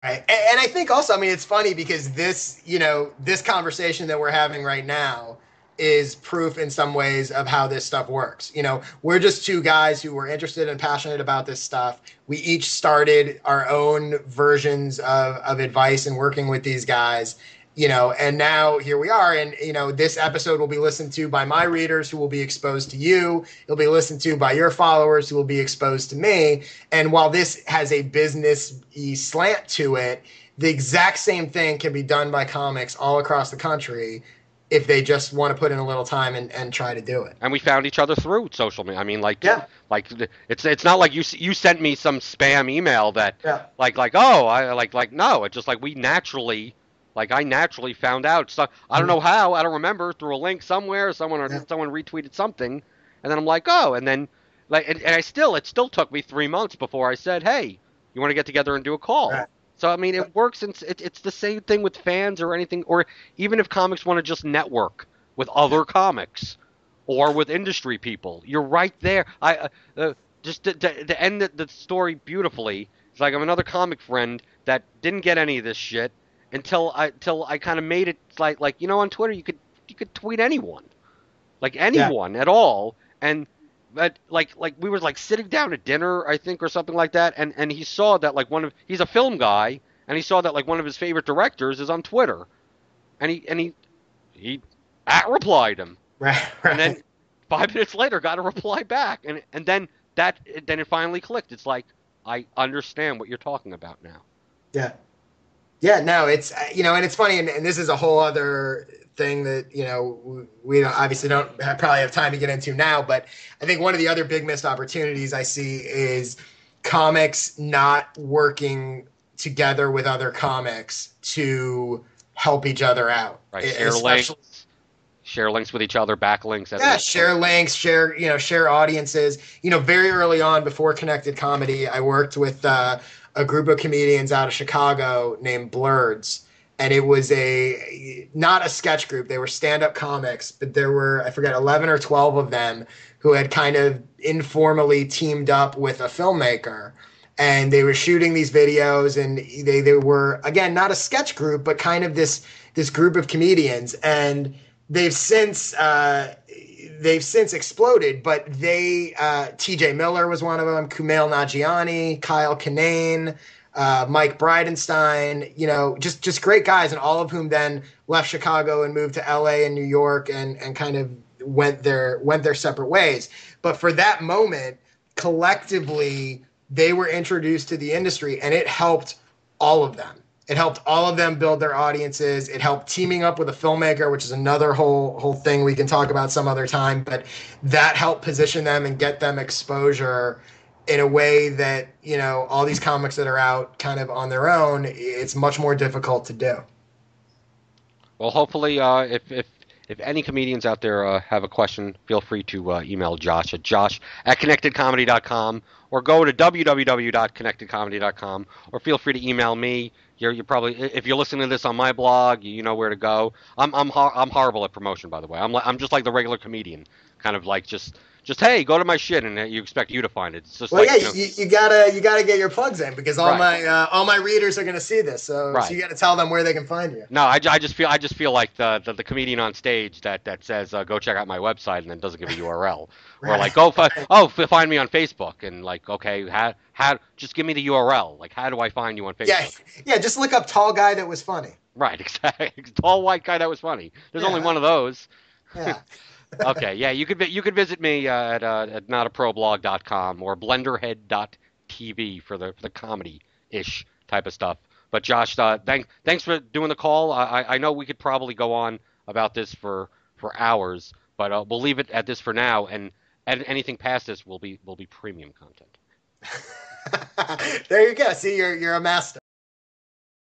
Right. And I think also, I mean, it's funny because this conversation that we're having right now is proof in some ways of how this stuff works. We're just two guys who were interested and passionate about this stuff. We each started our own versions of advice and working with these guys, and now here we are. And, this episode will be listened to by my readers who will be exposed to you. It'll be listened to by your followers who will be exposed to me. And while this has a business slant to it, the exact same thing can be done by comics all across the country if they just want to put in a little time and try to do it. And we found each other through social media. I mean, Yeah. like it's not like you sent me some spam email that Yeah. oh I no, it's just like we naturally I naturally found out stuff. I don't know how, I don't remember, through a link somewhere, someone retweeted something, and then I'm like, oh, and then and it still took me 3 months before I said, hey, you want to get together and do a call. Right. So I mean, it works. It's the same thing with fans or anything, or even if comics want to just network with other comics or with industry people. You're right there. Just to end the story beautifully. It's like I'm another comic friend that didn't get any of this shit until I kind of made it on Twitter you could tweet anyone, like Yeah. anyone at all, and but we were sitting down at dinner, I think, or something like that, and he saw that he's a film guy, and he saw that one of his favorite directors is on Twitter, and he at replied him, Right. and then Right. 5 minutes later got a reply back, and then it finally clicked. It's like, I understand what you're talking about now. Yeah. Yeah, no, it's and it's funny, and this is a whole other thing that we obviously don't probably have time to get into now. But I think one of the other big missed opportunities I see is comics not working together with other comics to help each other out, Right? especially. Share links with each other, backlinks. Yeah, share links, share audiences. Very early on, before Connected Comedy, I worked with a group of comedians out of Chicago named Blurds, and it was not a sketch group. They were stand-up comics, but there were, I forget, 11 or 12 of them who had kind of informally teamed up with a filmmaker, and they were shooting these videos, and they were, again, not a sketch group, but kind of this group of comedians. And they've since exploded, but TJ Miller was one of them, Kumail Nanjiani, Kyle Kinane, Mike Bridenstine, just great guys, and all of whom then left Chicago and moved to LA and New York and kind of went their separate ways. But for that moment, collectively, they were introduced to the industry, and it helped all of them. It helped all of them build their audiences. It helped teaming up with a filmmaker, which is another whole thing we can talk about some other time. But that helped position them and get them exposure in a way that, all these comics that are out kind of on their own, it's much more difficult to do. Well, hopefully, if any comedians out there have a question, feel free to email Josh at connectedcomedy.com, or go to www.connectedcomedy.com, or feel free to email me. You're probably, if you're listening to this on my blog, you know where to go. I'm horrible at promotion, by the way. I'm just like the regular comedian, kind of like just hey, go to my shit, and you expect you to find it. It's just Well, yeah, you gotta get your plugs in, because all my readers are gonna see this, so you got to tell them where they can find you. No, I just feel like the comedian on stage that says go check out my website, and then doesn't give a URL, or like find me on Facebook, and like, okay, how just give me the URL, like, how do I find you on Facebook? Yeah, just look up tall guy that was funny. Right, exactly. Tall white guy that was funny. There's only one of those. Yeah. Okay, yeah, you could visit me at notaproblog.com or blenderhead.tv for the comedy-ish type of stuff. But Josh, thanks for doing the call. I know we could probably go on about this for hours, but we'll leave it at this for now, and anything past this will be premium content. There you go. See, you're a master.